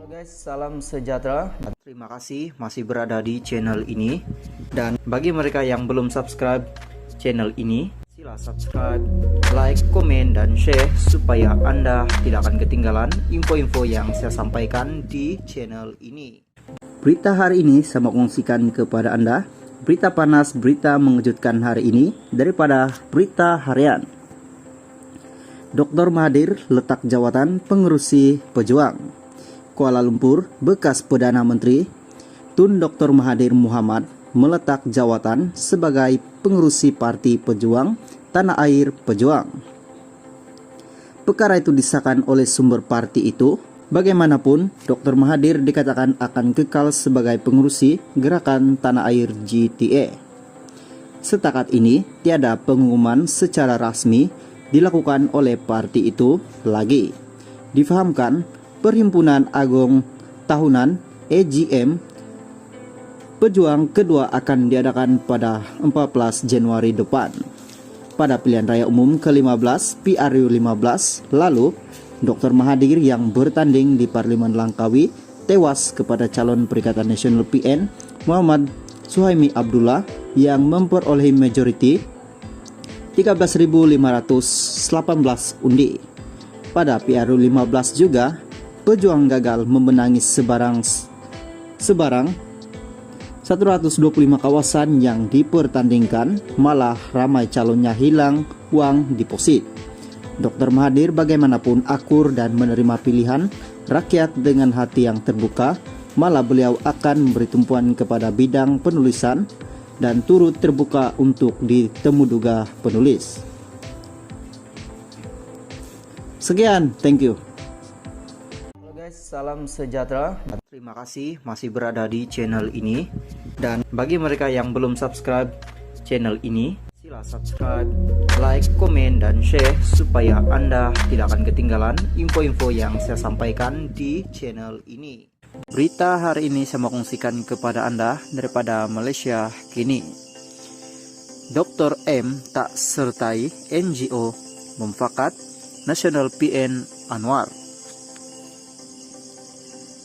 Halo guys, salam sejahtera. Terima kasih masih berada di channel ini. Dan bagi mereka yang belum subscribe channel ini, sila subscribe, like, komen, dan share supaya Anda tidak akan ketinggalan info-info yang saya sampaikan di channel ini. Berita hari ini saya mau kongsikan kepada Anda berita panas, berita mengejutkan hari ini daripada berita harian. Dr. Mahathir letak jawatan pengurusi pejuang. Kuala Lumpur, bekas Perdana Menteri Tun Dr. Mahathir Mohamad meletak jawatan sebagai pengurusi Parti Pejuang Tanah Air Pejuang. Perkara itu disahkan oleh sumber parti itu. Bagaimanapun, Dr. Mahathir dikatakan akan kekal sebagai pengurusi Gerakan Tanah Air GTA. Setakat ini, tiada pengumuman secara rasmi dilakukan oleh parti itu lagi. Difahamkan, Perhimpunan Agung Tahunan AGM Pejuang kedua akan diadakan pada 14 Januari depan. Pada pilihan raya umum ke-15 PRU 15 lalu, Dr. Mahathir yang bertanding di Parlimen Langkawi tewas kepada calon Perikatan Nasional PN Muhammad Suhaimi Abdullah yang memperoleh majoriti 13.518 undi. Pada PRU 15 juga, pejuang gagal memenangi sebarang 125 kawasan yang dipertandingkan, malah ramai calonnya hilang uang deposit. Dr. Mahathir bagaimanapun akur dan menerima pilihan rakyat dengan hati yang terbuka, malah beliau akan memberi tumpuan kepada bidang penulisan dan turut terbuka untuk ditemuduga penulis. Sekian, thank you. Salam sejahtera. Terima kasih masih berada di channel ini. Dan bagi mereka yang belum subscribe channel ini, sila subscribe, like, komen, dan share supaya Anda tidak akan ketinggalan info-info yang saya sampaikan di channel ini. Berita hari ini saya mau kongsikan kepada Anda daripada Malaysia kini. Dr. M tak sertai NGO memfakat Nasional PN Anwar.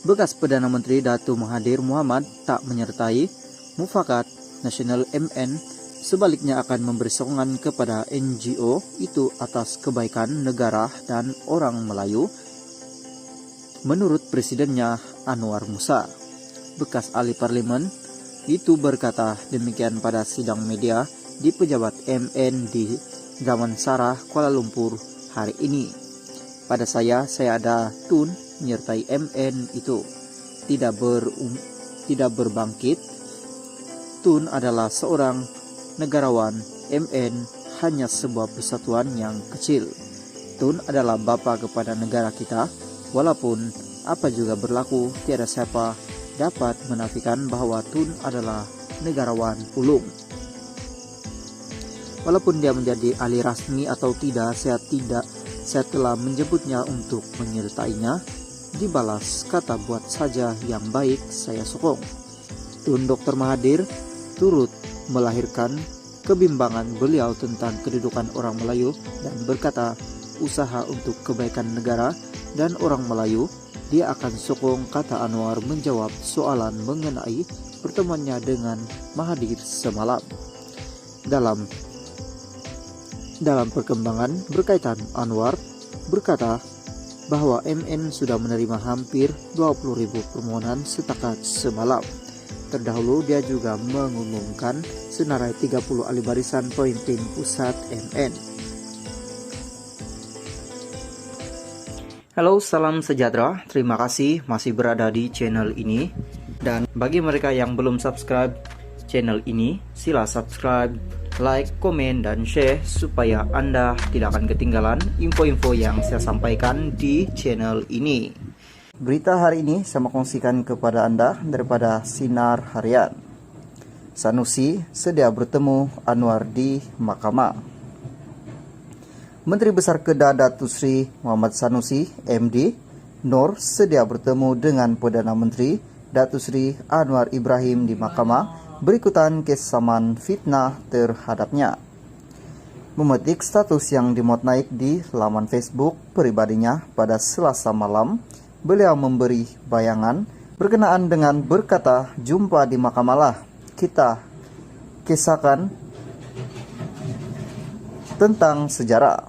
Bekas Perdana Menteri Datuk Mahathir Mohamad tak menyertai mufakat Nasional MN, sebaliknya akan memberi sokongan kepada NGO itu atas kebaikan negara dan orang Melayu. Menurut presidennya Anwar Musa, bekas ahli parlimen itu berkata demikian pada sidang media di pejabat MN di Damansara, Kuala Lumpur hari ini. Pada saya ada Tun menyertai MN itu tidak berbangkit. Tun adalah seorang negarawan, MN hanya sebuah persatuan yang kecil. Tun adalah bapa kepada negara kita. Walaupun apa juga berlaku, tiada siapa dapat menafikan bahwa Tun adalah negarawan ulung. Walaupun dia menjadi ahli rasmi atau tidak, saya telah menjemputnya untuk menyertainya. Dibalas kata buat saja yang baik, saya sokong. Tun Dr. Mahathir turut melahirkan kebimbangan beliau tentang kedudukan orang Melayu dan berkata usaha untuk kebaikan negara dan orang Melayu dia akan sokong, kata Anwar menjawab soalan mengenai pertemuannya dengan Mahathir semalam. Dalam perkembangan berkaitan, Anwar berkata bahwa MN sudah menerima hampir 20.000 permohonan setakat semalam. Terdahulu dia juga mengumumkan senarai 30 ahli barisan pemimpin pusat MN. Halo, salam sejahtera. Terima kasih masih berada di channel ini. Dan bagi mereka yang belum subscribe channel ini, sila subscribe, like, komen, dan share supaya Anda tidak akan ketinggalan info-info yang saya sampaikan di channel ini. Berita hari ini saya mau kongsikan kepada Anda daripada Sinar Harian. Sanusi sedia bertemu Anwar di Mahkamah. Menteri Besar Kedah Datuk Seri Muhammad Sanusi MD Nor sedia bertemu dengan Perdana Menteri Datuk Seri Anwar Ibrahim di Mahkamah berikutan kes saman fitnah terhadapnya. Memetik status yang dimuat naik di laman Facebook pribadinya pada Selasa malam, beliau memberi bayangan berkenaan dengan berkata jumpa di Mahkamah kita kisahkan tentang sejarah.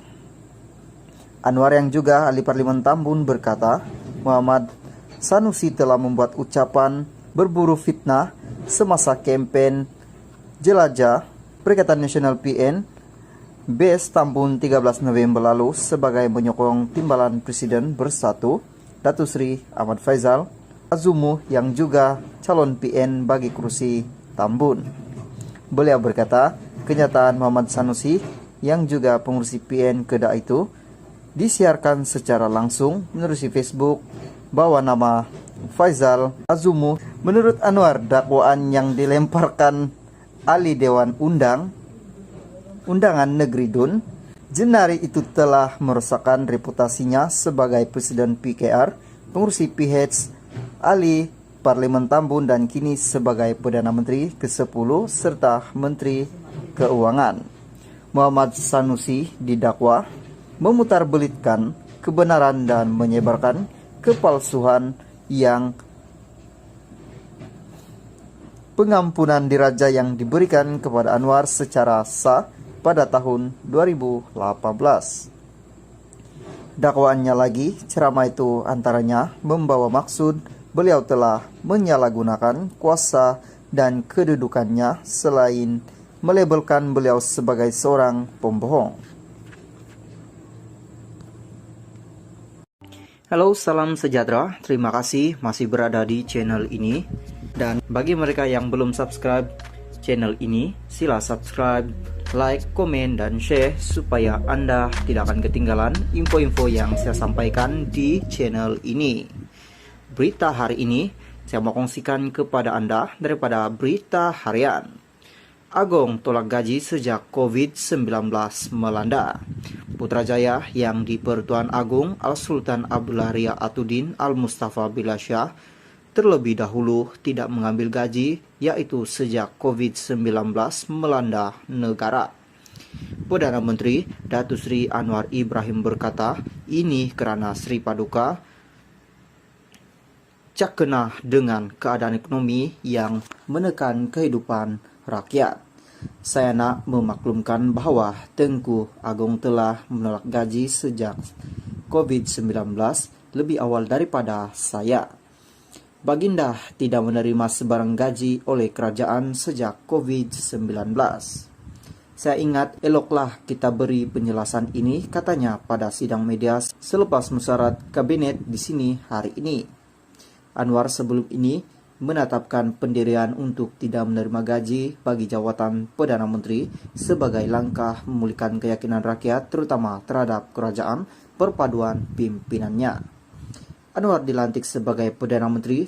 Anwar yang juga ahli Parlemen Tambun berkata, Muhammad Sanusi telah membuat ucapan berburu fitnah semasa kampanye jelajah Perikatan Nasional PN BES Tambun 13 November lalu sebagai menyokong timbalan Presiden Bersatu Datuk Seri Ahmad Faizal Azumu yang juga calon PN bagi kursi Tambun. Beliau berkata, kenyataan Muhammad Sanusi yang juga pengurusi PN Kedah itu disiarkan secara langsung menerusi Facebook bawa nama Faizal Azumu. Menurut Anwar, dakwaan yang dilemparkan ahli Dewan Undangan Negeri DUN, Jenari itu telah merusakkan reputasinya sebagai Presiden PKR, pengurusi PH, ahli Parlemen Tambun dan kini sebagai Perdana Menteri ke-10 serta Menteri Keuangan. Muhammad Sanusi didakwa memutarbelitkan kebenaran dan menyebarkan kepalsuan yang pengampunan diraja yang diberikan kepada Anwar secara sah pada tahun 2018. Dakwaannya lagi, ceramah itu antaranya membawa maksud beliau telah menyalahgunakan kuasa dan kedudukannya selain melabelkan beliau sebagai seorang pembohong. Halo, salam sejahtera. Terima kasih masih berada di channel ini. Dan bagi mereka yang belum subscribe channel ini, sila subscribe, like, komen, dan share supaya Anda tidak akan ketinggalan info-info yang saya sampaikan di channel ini. Berita hari ini saya mau kongsikan kepada Anda daripada berita harian. Agong tolak gaji sejak COVID-19 melanda. Putrajaya yang di Pertuan Agung Al-Sultan Abdullah Ria Atudin Al-Mustafa Billah Shah terlebih dahulu tidak mengambil gaji, yaitu sejak COVID-19 melanda negara. Perdana Menteri Datuk Seri Anwar Ibrahim berkata, ini kerana Sri Paduka cakena dengan keadaan ekonomi yang menekan kehidupan rakyat. Saya nak memaklumkan bahawa Tengku Agong telah menolak gaji sejak COVID-19 lebih awal daripada saya. Baginda tidak menerima sebarang gaji oleh kerajaan sejak COVID-19. Saya ingat eloklah kita beri penjelasan ini, katanya pada sidang media selepas musyawarah kabinet di sini hari ini. Anwar sebelum ini menetapkan pendirian untuk tidak menerima gaji bagi jawatan Perdana Menteri sebagai langkah memulihkan keyakinan rakyat terutama terhadap kerajaan perpaduan pimpinannya. Anwar dilantik sebagai Perdana Menteri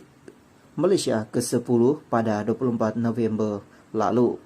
Malaysia ke-10 pada 24 November lalu.